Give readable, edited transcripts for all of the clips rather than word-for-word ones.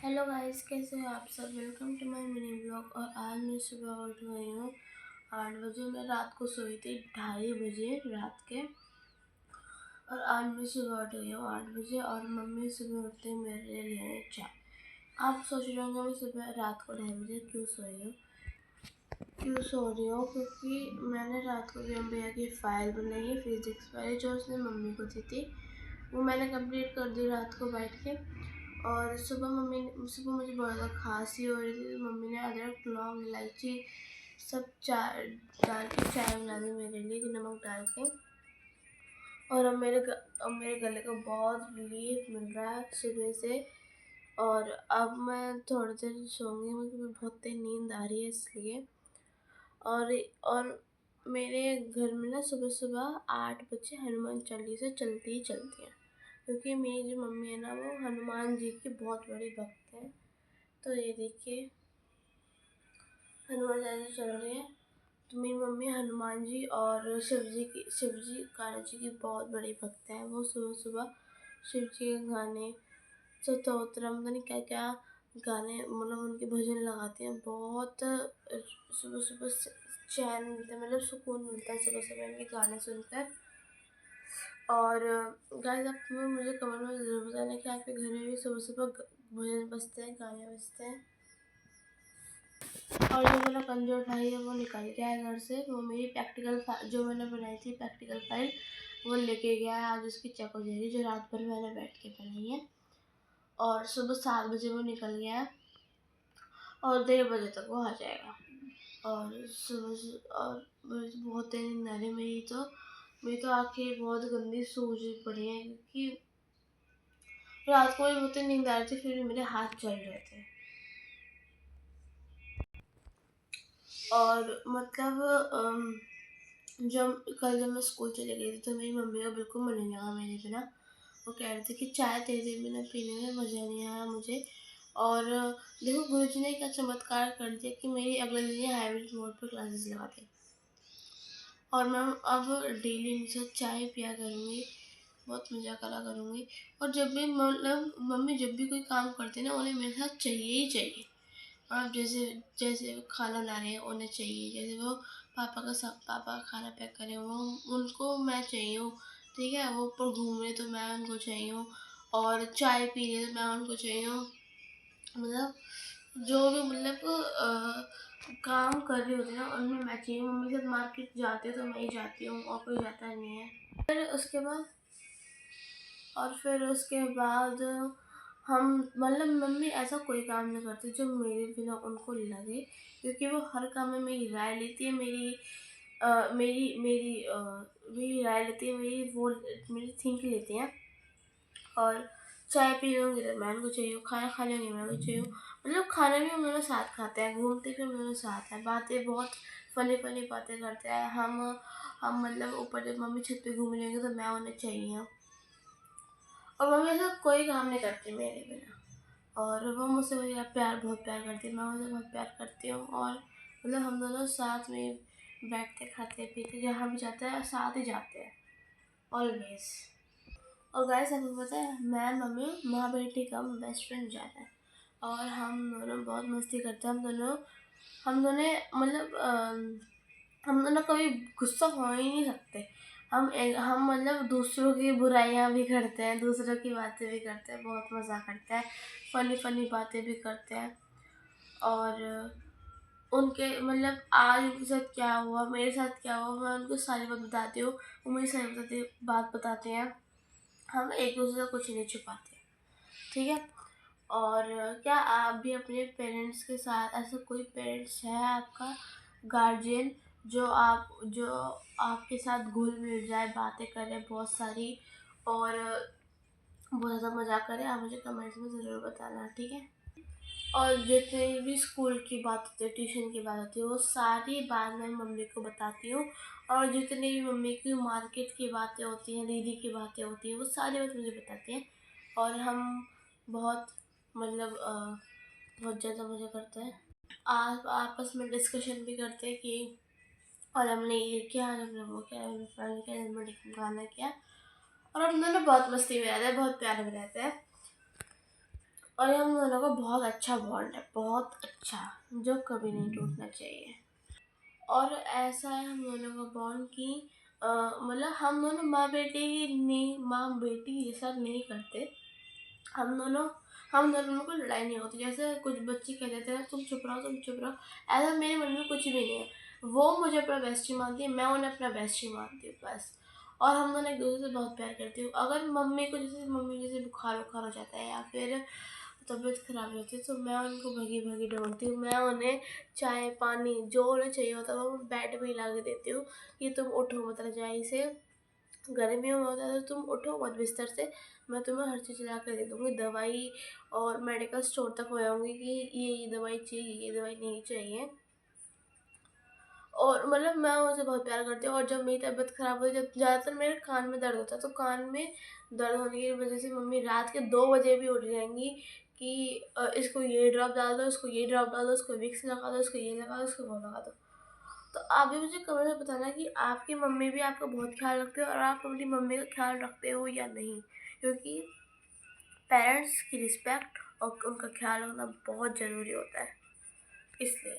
Hello guys, कैसे हो आप सब। Welcome to my mini blog. और आज मैं सुबह उठ गई हूँ 8 बजे। मैं रात को सोई थी 2:30 बजे रात के। और आज मैं सुबह उठ गई हूँ 8 बजे और मम्मी सुबह उठते ही मेरे लिए ले आई चाय। आप सोच रहे होंगे मैं सुबह रात को 2:30 बजे क्यों सो रही हूँ। क्योंकि मैंने रात को भी भैया की फ़ाइल बनाई है, फिज़िक्स वाली, जो उसने मम्मी को दी थी। वो मैंने कंप्लीट कर दी रात को बैठ के। और सुबह मुझे बहुत ज़्यादा खांसी हो रही थी, तो मम्मी ने अदरक, लौंग, इलायची सब चाय डाल के चाय बना दी मेरे लिए, नमक डाल के। और अब मेरे गले को बहुत रिलीफ मिल रहा है सुबह से। और अब मैं थोड़ी देर सोऊंगी, मुझे बहुत तेज नींद आ रही है इसलिए। और मेरे घर में ना सुबह सुबह 8 बजे हनुमान चालीसा चलती ही चलती है। क्योंकि मेरी जो मम्मी है ना, वो हनुमान जी की बहुत बड़ी भक्त है। तो ये देखिए, हनुमान चालीसा चल रही है। तो मेरी मम्मी हनुमान जी और शिव जी कान्हा जी की बहुत बड़ी भक्त है। वो सुबह सुबह शिव जी के गाने, स्तोत्र, पता नहीं क्या क्या गाने, मतलब उनके भजन लगाते हैं। बहुत सुबह सुबह चैन मिलता है, मतलब सुकून मिलता है सुबह सुबह इनके गाने सुनकर। और गाइस, आप मुझे कमेंट में ज़रूर बताना कि आपके घर में भी सुबह सुबह भजन बजते हैं, गाने बजते हैं। और जो मेरा कमजोर भाई है वो निकल गया है घर से। वो मेरी जो मैंने बनाई थी प्रैक्टिकल फाइल, वो लेके गया है। आज उसकी चेक हो जाएगी, जो रात भर मैंने बैठ के बनाई है। और सुबह 7 बजे वो निकल गया है और 1:30 बजे तक वो आ जाएगा। और मुझे बहुत तेज नींद आ रही है। मेरी तो आँखें बहुत गंदी सूजी पड़ी हैं, क्योंकि रात को भी बहुत तेज नींद आ रही थी, फिर भी मेरे हाथ चल रहे थे। और मतलब जब मैं स्कूल चली गई थी तो मेरी मम्मी को बिल्कुल मन नहीं लगा मेरे बिना। वो कह रहे थे कि चाय तेरे बिना पीने में मज़ा नहीं आया मुझे। और देखो, गुरुजी ने क्या चमत्कार कर दिया कि मेरी अगले दिन हाइब्रिड मोड पर क्लासेस लगा दी। और मैं अब डेली उनके साथ चाय पिया करूँगी, बहुत मज़ा करा करूँगी। और जब भी मतलब मम्मी जब भी कोई काम करती है ना, उन्हें मेरे साथ चाहिए ही चाहिए। और जैसे जैसे वो खाना ला रहे हैं उन्हें चाहिए, जैसे वो पापा खाना पैक करें, वो उनको मैं चाहिए हूँ। ठीक है, वो ऊपर घूम रहे तो मैं उनको चाहिए हूँ। और चाय पी रहे तो मैं उनको चाहिए हूँ। मतलब जो भी काम कर रही होती है ना, उनमें मैं चाहिए। मम्मी जब मार्केट जाते तो मैं ही जाती हूँ और कोई जाता नहीं है। फिर उसके बाद हम मतलब मम्मी ऐसा कोई काम नहीं करती जो मेरे बिना उनको लगे। क्योंकि वो हर काम में मेरी राय लेती है, मेरी राय लेती है, मेरी थिंक लेती हैं। और चाय पी रही होंगी तो मैं उनको चाहिए हूँ, खाना खा लेंगे मैं उनको चाहिए हूँ। मतलब खाना भी हम दोनों साथ खाते हैं, घूमते भी हम दोनों साथ हैं, बातें बहुत फनी फनी बातें करते हैं हम मतलब ऊपर जब मम्मी छत पे घूम रही होंगी तो मैं उन्हें चाहिए हूँ। और मम्मी ऐसा कोई काम नहीं करती मेरे बिना। और वो मुझसे बहुत प्यार करती है, मैं उनसे बहुत प्यार करती हूँ। और मतलब हम दोनों साथ में बैठते खाते पीते, जहाँ भी जाते हैं साथ ही जाते हैं ऑलवेज। और गाइस, आपको पता है, मैं मम्मी माँ बेटी का बेस्ट फ्रेंड जाता है। और हम दोनों बहुत मस्ती करते हैं। हम दोनों कभी गुस्सा हो ही नहीं सकते। हम मतलब दूसरों की बुराइयां भी करते हैं, दूसरों की बातें भी करते हैं, बहुत मज़ा करते हैं, फनी फनी बातें भी करते हैं। और उनके मतलब आज उनके साथ क्या हुआ, मेरे साथ क्या हुआ, मैं उनको सारी बात बताती हूँ, वो मुझे सारी बात बताते हैं। हम एक दूसरे से कुछ नहीं छुपाते, ठीक है। और क्या आप भी अपने पेरेंट्स के साथ, ऐसा कोई पेरेंट्स है आपका गार्जियन जो आपके साथ घुल मिल जाए, बातें करे बहुत सारी और बहुत ज़्यादा मज़ाक करे? आप मुझे कमेंट्स में ज़रूर बताना, ठीक है। और जितनी भी स्कूल की बात होती है, ट्यूशन की बात होती है, वो सारी बात मैं मम्मी को बताती हूँ। और जितनी भी मम्मी की मार्केट की बातें होती हैं, दीदी की बातें होती हैं, वो सारी बात मुझे बताती हैं। और हम बहुत मतलब बहुत ज़्यादा मज़ा करते हैं। आप आपस में डिस्कशन भी करते हैं कि और हमने ये किया, हमने वो किया, हमने फलाना किया, हमने ढिमकाना किया। और हम दोनों बहुत मस्ती में रहते हैं, बहुत प्यार में रहते हैं। और ये हम दोनों का बहुत अच्छा बॉन्ड है, बहुत अच्छा, जो कभी नहीं टूटना चाहिए। और ऐसा है हम दोनों का बॉन्ड कि मतलब हम दोनों माँ बेटे की नहीं, माँ बेटी ये सब नहीं करते। हम दोनों में कोई लड़ाई नहीं होती। जैसे कुछ बच्चे कह देते हैं तुम चुप रहो, तुम चुप रहो, ऐसा मेरे मन में कुछ भी नहीं है। वो मुझे अपना बेस्टी मानती है, मैं उन्हें अपना बेस्टी मानती हूँ बस। और हम दोनों एक दूसरे से बहुत प्यार करती हूँ। अगर मम्मी जैसे बुखार बुखार हो जाता है या फिर तबीयत खराब होती है तो मैं उनको भगी भगी ढूंढती हूँ। मैं उन्हें चाय पानी जो उन्हें चाहिए होता है वो बेड पे ही ला के देती हूँ कि तुम उठो मत रजाई से, गर्मियों में होता है तो तुम उठो मत बिस्तर से, मैं तुम्हें हर चीज़ ला कर दे दूँगी, दवाई और मेडिकल स्टोर तक हो आऊँगी कि ये दवाई चाहिए, ये दवाई नहीं चाहिए। और मतलब मैं उनसे बहुत प्यार करती हूँ। और जब मेरी तबीयत ख़राब हुई, जब ज़्यादातर मेरे कान में दर्द होता है तो कान में दर्द होने की वजह से मम्मी रात के 2 बजे भी उठ जाएंगी कि इसको ये ड्रॉप डाल दो, इसको ये ड्रॉप डाल दो, इसको विक्स लगा दो, इसको ये लगा दो, इसको वो लगा दो। तो आप भी मुझे कमेंट में बताना कि आपकी मम्मी भी आपका बहुत ख्याल रखते हो और आप अपनी मम्मी का ख्याल रखते हो या नहीं, क्योंकि पेरेंट्स की रिस्पेक्ट और उनका ख्याल रखना बहुत ज़रूरी होता है, इसलिए।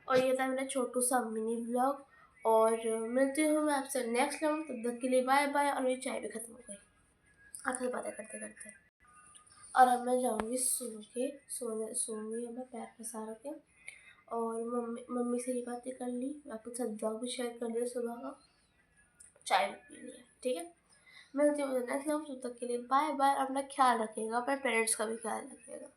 और ये था मेरा छोटू सा मिनी ब्लॉग। और मिलती हूँ मैं आपसे नेक्स्ट व्लॉग, तब तक के लिए बाय बाय। और मेरी चाय भी खत्म हो गई आपसे बातें करते करते। और अब मैं जाऊँगी सोऊंगी, अब मैं पैर पसार के। और मम्मी मम्मी से ये बातें कर ली, आपके साथ ब्लॉग भी शेयर कर दिया सुबह का, चाय भी पी लिया, ठीक है। मिलती हूँ नेक्स्ट व्लॉग, तब तक के लिए बाय बाय। अपना ख्याल रखिएगा, अपने पेरेंट्स का भी ख्याल रखिएगा।